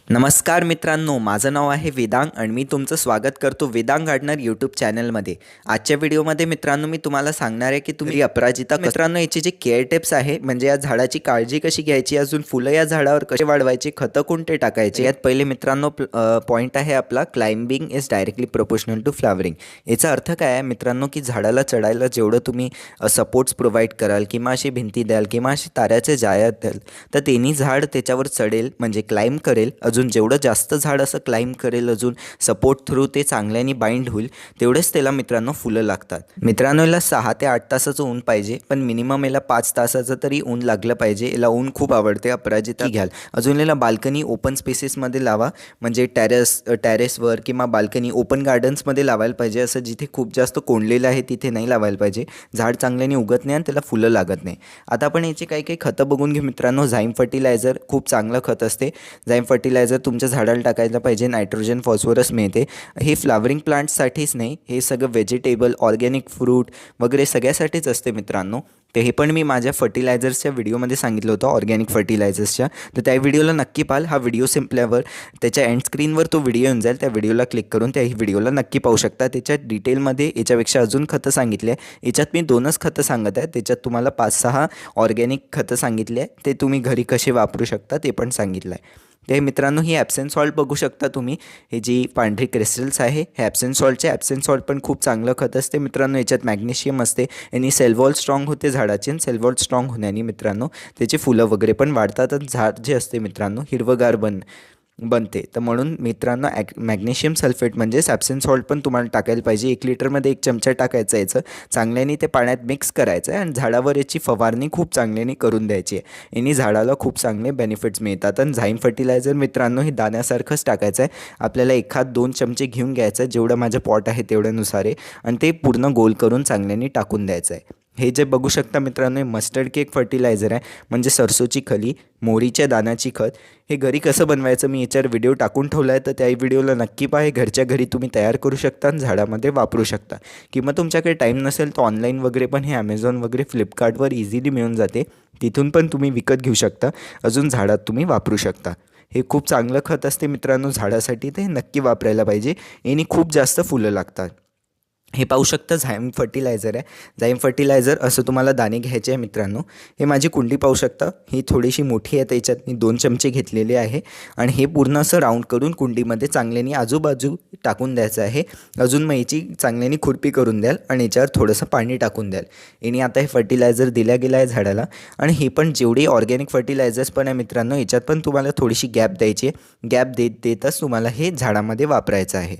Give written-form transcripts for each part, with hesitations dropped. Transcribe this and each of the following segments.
नमस्कार मित्रांनो, माझं नाव आहे वेदांग आणि मी तुमचं स्वागत करतो वेदांग गार्डनर यूट्यूब चॅनलमध्ये। आजच्या व्हिडिओमध्ये मित्रांनो मी तुम्हाला सांगणार आहे की तुम्ही अपराजिता मित्रांनो याची जी केअर टिप्स आहे, म्हणजे या झाडाची काळजी कशी घ्यायची, अजून फुलं या झाडावर कसे वाढवायचे, खतं कोणते टाकायचे। यात पहिले मित्रांनो पॉईंट आहे आपला, climbing is directly proportional to flowering. याचा अर्थ काय आहे मित्रांनो की झाडाला चढायला जेवढं तुम्ही सपोर्ट्स प्रोव्हाइड कराल किंवा अशी भिंती द्याल किंवा अशी ताऱ्याचे जाळ्या द्याल तर त्यांनी झाड त्याच्यावर चढेल, म्हणजे क्लाइंब करेल। अजून जेवढं जास्त झाड असं क्लाइंब करेल, अजून सपोर्ट थ्रू ते चांगल्याने बाइंड होईल, तेवढेच त्याला मित्रांनो फुलं लागतात। मित्रांनो याला 6 ते 8 तासाचं ऊन पाहिजे, पण मिनिमम याला 5 तासाचं तरी ऊन लागलं पाहिजे। याला ऊन खूप आवडते, अपराजिता घ्याल। अजून याला बाल्कनी ओपन स्पेसेसमध्ये लावा, म्हणजे टेरेसवर किंवा बाल्कनी ओपन गार्डन्समध्ये लावायला पाहिजे। असं जिथे खूप जास्त कोंडलेलं आहे तिथे नाही लावायला पाहिजे, झाड चांगल्याने उगत नाही आणि त्याला फुलं लागत नाही। आता आपण याचे काही काही खतं बघून घेऊ मित्रांनो। झाईम फर्टिलायझर खूप चांगलं खत असते। झाईम फर्टिलायझर तुमच्या झाडाला टाकायला पाहिजे, नायट्रोजन फॉस्फरस मिळते। हे फ्लावरिंग प्लांट्ससाठीच नाही, हे सगळं व्हेजिटेबल ऑर्गॅनिक फ्रूट वगैरे सगळ्यासाठीच असते मित्रांनो। तर हे पण मी माझ्या फर्टिलायझर्सच्या व्हिडिओमध्ये सांगितलं होतं, ऑर्गॅनिक फर्टिलायझर्सच्या। तर त्या व्हिडिओला नक्की पाहाल। हा व्हिडिओ संपल्यावर त्याच्या एंड स्क्रीनवर तो व्हिडिओ येऊन जाईल, त्या व्हिडिओला क्लिक करून त्या व्हिडिओला नक्की पाहू शकता। त्याच्यात डिटेलमध्ये याच्यापेक्षा अजून खतं सांगितले आहे। याच्यात मी 2च खतं सांगत आहे, त्याच्यात तुम्हाला 5-6 ऑर्गॅनिक खतं सांगितले आहे, ते तुम्ही घरी कसे वापरू शकता ते पण सांगितलं आहे। ते मित्रांनो ही ॲप्सम सॉल्ट बघू शकता तुम्ही, हे जी पांढरी क्रिस्टल्स आहे हे ॲप्सम सॉल्टचे। ॲप्सम सॉल्ट पण खूप चांगलं खत असते मित्रांनो। याच्यात मॅग्नेशियम असते, यांनी सेल वॉल स्ट्रॉंग होते झाडाची, आणि सेल वॉल स्ट्रॉंग होण्याने मित्रांनो त्याची फुलं वगैरे पण वाढतात आणि झाड जे असते मित्रांनो हिरवगार बनते। तर म्हणून मित्रांनो मॅग्नेशियम सल्फेट म्हणजेच ॲप्सम सॉल्ट पण तुम्हाला टाकायला पाहिजे। 1 लिटरमध्ये 1 चमचा टाकायचं, याचं चांगल्याने ते पाण्यात मिक्स करायचं आहे आणि झाडावर याची फवारणी खूप चांगल्याने करून द्यायची आहे। याने झाडाला खूप चांगले बेनिफिट्स मिळतात। आणि झाईम फर्टिलायझर मित्रांनो हे दाण्यासारखंच टाकायचं आहे। आपल्याला 1-2 चमचे घेऊन घ्यायचं आहे, जेवढं माझं पॉट आहे तेवढ्यानुसार आहे, आणि ते पूर्ण गोल करून चांगल्याने टाकून द्यायचं आहे। हे जे बघू शकता मित्रांनो हे मस्टर्ड केक फर्टिलायझर आहे, म्हणजे सरसोची खली, मोहरीच्या दाण्याची खत। हे घरी कसं बनवायचं मी याच्यावर व्हिडिओ टाकून ठेवला आहे, तर त्या व्हिडिओला नक्की पहा। हे घरच्या घरी तुम्ही तयार करू शकता आणि झाडामध्ये वापरू शकता, किंवा तुमच्याकडे टाईम नसेल तर ऑनलाईन वगैरे पण हे ॲमेझॉन वगैरे फ्लिपकार्टवर इझिली मिळून जाते, तिथून पण तुम्ही विकत घेऊ शकता, अजून झाडात तुम्ही वापरू शकता। हे खूप चांगलं खत असते मित्रांनो झाडासाठी, ते नक्की वापरायला पाहिजे, याने खूप जास्त फुलं लागतात। हे पाहू शकता झाईम फर्टिलायझर आहे। झाईम फर्टिलायझर असं तुम्हाला दाणे घ्यायचे आहे मित्रांनो। हे माझी कुंडी पाहू शकता, ही थोडीशी मोठी आहे, त्याच्यात मी 2 चमचे घेतलेले आहे, आणि हे पूर्ण असं राऊंड करून कुंडीमध्ये चांगल्याने आजूबाजू टाकून द्यायचं आहे। अजून मग याची चांगल्याने खुरपी करून द्याल आणि याच्यावर थोडंसं पाणी टाकून द्याल। याने आता हे फर्टिलायझर दिल्या गेलं आहे झाडाला। आणि हे पण जेवढे ऑर्गॅनिक फर्टिलायझर्स पण आहे मित्रांनो, याच्यात पण तुम्हाला थोडीशी गॅप द्यायची आहे। गॅप देतच तुम्हाला हे झाडामध्ये वापरायचं आहे।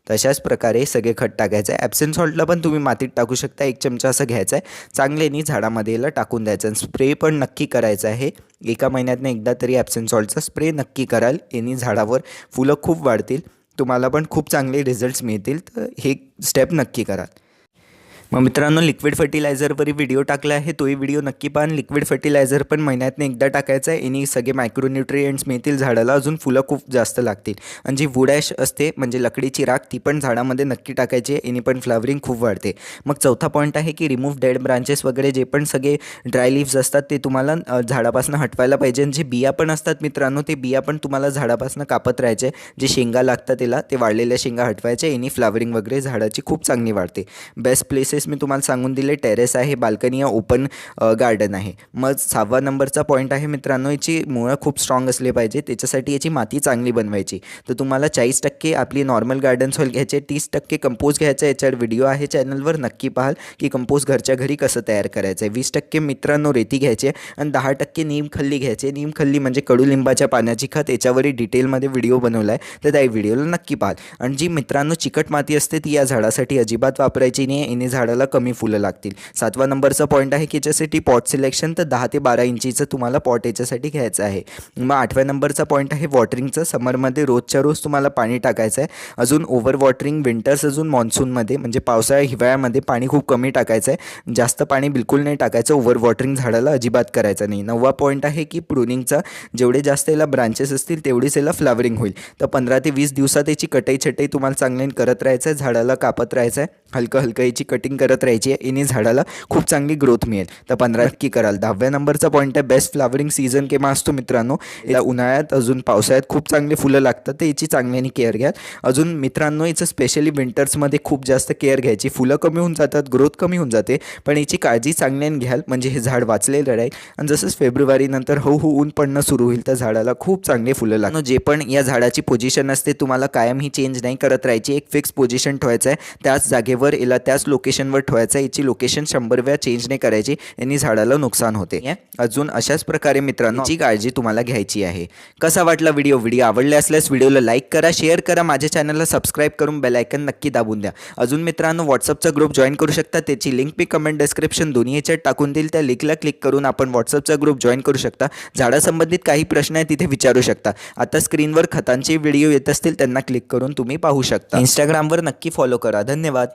तशाच प्रकारे सगळे खत टाकायचं आहे। ॲप्सम सॉल्टला पण तुम्ही मातीत टाकू शकता, 1 चमचा असं घ्यायचं आहे, चांगल्याने झाडामध्ये याला टाकून द्यायचं, आणि स्प्रे पण नक्की करायचं आहे। 1 महिन्यातनं एकदा तरी ॲप्सम सॉल्टचा स्प्रे नक्की कराल, यांनी झाडावर फुलं खूप वाढतील, तुम्हाला पण खूप चांगले रिझल्ट्स मिळतील। तर हे स्टेप नक्की कराल। मग मित्रांनो लिक्विड फर्टिलायझरवरही व्हिडिओ टाकला आहे, तोही व्हिडिओ नक्की पहा। लिक्विड फर्टिलायझर पण महिन्यातनं एकदा टाकायचं आहे, याने सगळे मायक्रोन्यूट्रिएंट्स मिळतील झाडाला, अजून फुलं खूप जास्त लागतील। आणि जी वूड ॲश असते म्हणजे लकडीची राख, ती पण झाडामध्ये नक्की टाकायची आहे, याने पण फ्लावरिंग खूप वाढते। मग चौथा पॉईंट आहे की रिमूव्ह डेड ब्रांचेस वगैरे, जे पण सगळे ड्राय लिव्स असतात ते तुम्हाला झाडापासून हटवायला पाहिजे। आणि जे बिया पण असतात मित्रांनो, ते बिया पण तुम्हाला झाडापासून कापत राहायचे, जे शेंगा लागतात त्याला, ते वाढलेल्या शेंगा हटवायचे, याने फ्लावरिंग वगैरे झाडाची खूप चांगली वाढते। बेस्ट प्लेसेस मी तुम्हाला सांगून दिले, टेरेस आहे, बाल्कनी आहे, ओपन गार्डन आहे। मग 6वा नंबरचा पॉईंट आहे मित्रांनो, याची मुळं खूप स्ट्रॉंग असले पाहिजे, त्याच्यासाठी याची माती चांगली बनवायची। तर तुम्हाला 40% आपली नॉर्मल गार्डन सॉइल घ्यायचे, 30% कंपोस्ट घ्यायचं आहे। याच्यावर व्हिडिओ आहे चॅनलवर, नक्की पाहाल की कंपोस्ट घरच्या घरी कसं तयार करायचं आहे। 20% मित्रांनो रेती घ्यायची आणि 10% नीमखल्ली घ्यायचे। नीमखल्ली म्हणजे कडुलिंबाच्या पाण्याची खत, याच्यावरही डिटेलमध्ये व्हिडिओ बनवला आहे, तर त्या व्हिडिओला नक्की पाहाल। आणि जी मित्रांनो चिकट माती असते ती या झाडासाठी अजिबात वापरायची नाही, याने झाडाला कमी फुलं लागतील। 7वा नंबरचा पॉईंट आहे की याच्यासाठी पॉट सिलेक्शन, तर 10 ते 12 इंचीचं तुम्हाला पॉट याच्यासाठी घ्यायचं आहे। मग 8व्या नंबरचा पॉईंट आहे वॉटरिंगचं। समरमध्ये रोजच्या रोज तुम्हाला पाणी टाकायचं आहे, अजून ओव्हर वॉटरिंग विंटर्स, अजून मान्सूनमध्ये म्हणजे पावसाळ्या हिवाळ्यामध्ये पाणी खूप कमी टाकायचं आहे, जास्त पाणी बिलकुल नाही टाकायचं, ओव्हर वॉटरिंग झाडाला अजिबात करायचं नाही। 9वा पॉईंट आहे की प्रूनिंगचा, जेवढे जास्त याला ब्रांचेस असतील तेवढीच याला फ्लावरिंग होईल। तर 15 ते 20 दिवसात याची कटाई छटाई तुम्हाला चांगल्याने करत राहायचं आहे, झाडाला कापत राहायचं आहे, हलकं हलकं याची कटिंग टेस्टिंग करत राहायची आहे, याने झाडाला खूप चांगली ग्रोथ मिळेल. तर 15 नक्की कराल. 10व्या नंबरचा पॉईंट आहे बेस्ट फ्लावरिंग सीझन केव्हा असतो मित्रांनो, याला उन्हाळ्यात अजून पावसाळ्यात खूप चांगली फुलं लागतात, तर याची चांगल्याने केअर घ्या. अजून मित्रांनो याचं स्पेशली विंटर्समध्ये खूप जास्त केअर घ्यायची. फुलं कमी होऊन जातात, ग्रोथ कमी होऊन जाते, पण याची काळजी चांगल्याने घ्याल म्हणजे हे झाड वाचलेलं राहील. आणि जसंच फेब्रुवारी नंतर हळूहळू ऊन पडणं सुरू होईल तर झाडाला खूप चांगले फुलं लागतात. जे पण या झाडाची पोझिशन असते तुम्हाला कायम ही चेंज नाही करत राहायची. एक फिक्स पोझिशन ठेवायचं आहे, त्याच जागेवर याला त्याच लोकेशनवर ठेवायचं आहे. याची लोकेशन 100 वेळा चेंज नाही करायची, यांनी झाडाला नुकसान होते. अजून अशाच प्रकारे मित्रांनो याची काळजी तुम्हाला घ्यायची आहे. कसा वाटला व्हिडिओ आवडले असल्यास व्हिडिओला लाईक करा, शेअर करा, माझ्या चॅनलला सबस्क्राईब करून बेल आयकन नक्की दाबून द्या. अजून मित्रांनो व्हॉट्सअपचा ग्रुप जॉईन करू शकता, त्याची लिंक मी कमेंट डिस्क्रिप्शन दोन्ही याच्यात टाकून देईल. त्या लिंकला क्लिक करून आपण व्हॉट्सअपचा ग्रुप जॉईन करू शकता. झाडासंबंधित काही प्रश्न आहे तिथे विचारू शकता. आता स्क्रीनवर खतांचे व्हिडिओ येत असतील त्यांना क्लिक करून तुम्ही पाहू शकता. इंस्टाग्रामवर नक्की फॉलो करा. धन्यवाद.